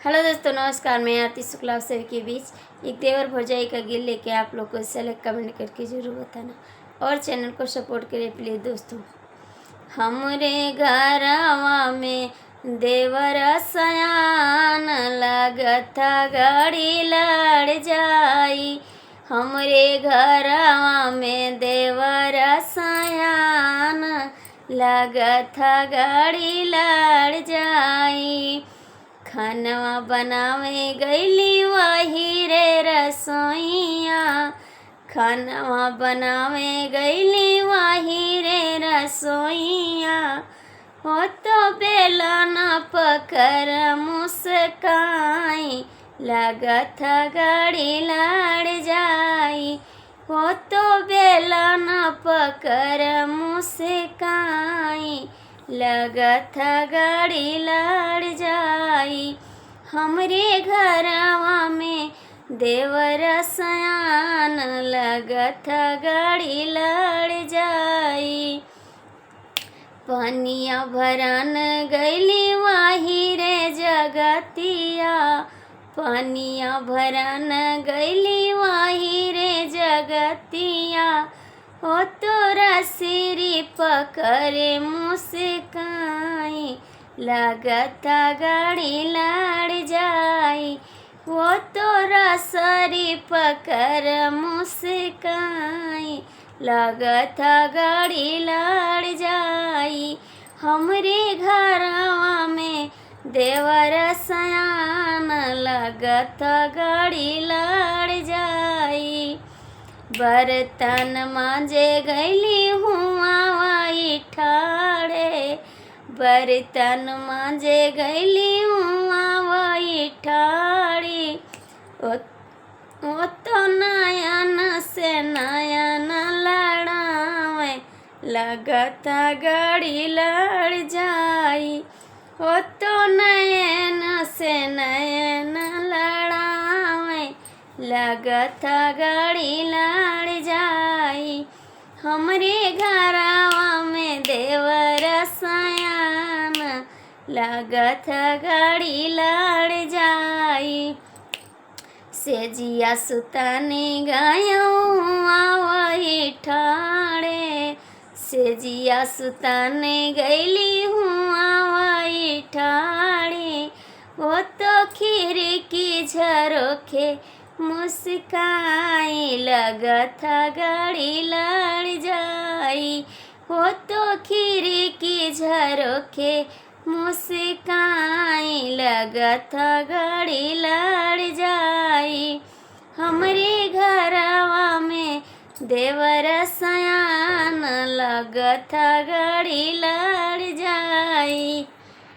Hello दोस्तों, नमस्कार। मैं आरती शुक्ला आप सभी के बीच एक देवर भौजाई का गीत लेके आप लोग को सेलेक्ट कमेंट करके ज़रूर बताना और चैनल को सपोर्ट करिए प्लीज़ दोस्तों। हमरे घरवा में देवर सयान लागत गाड़ी लड़ जाई। हमरे घरवा में देवर सयान लागत गाड़ी लड़ जाई। खानवा बनावे गईली वही रे रसोइया। खानवा बनावे गईली वही रे रसोइया। हो तो बेला न पकड़ मुस्काई लागत गाड़ी लड़ जाई। हो तो बेला न पकड़ मुस्काई लागत गाड़ी लड़ जाई। हमरे घरवा में देवर सयान लागत गाड़ी लड़ जाई। पनिया भरन गईली वही रे जगतिया। पनिया भरन गईली वही रे जगतिया। हो तोरा सिरी पकड़े मुस्काई लागत गाड़ी लड़ जाई। वो तोरा सरी पकड़ मुस्काई लागत गाड़ी लड़ जाई। हमरे घरवा में देवर सयान लागत गाड़ी लड़ जाई। बर्तन मांजे गईली हुआ वही ठाड़े। बर्तन मांजे गईली हुआ वही ठाड़ी। ओ तो नयन से नयन लड़ावे लागत गाड़ी लड़ जाई। ओ तो नयन से नयन लड़ावे लागत गाड़ी लड़ जाई। हमरे घरवा में देवर सयान लागत गाड़ी लड़ जाई। सेजिया सुताने गयौआ वही ठाड़े। सेजिया सुताने गईली हुआ वही ठाड़े। वो तो खिड़की झरोखे मुस्काई लागत गाड़ी लड़ जाई। हो तो खिड़की झरोखे मुस्काई लागत गाड़ी लड़ जाई। हमरे घरवा में देवर सयान लागत गाड़ी लड़ जाई।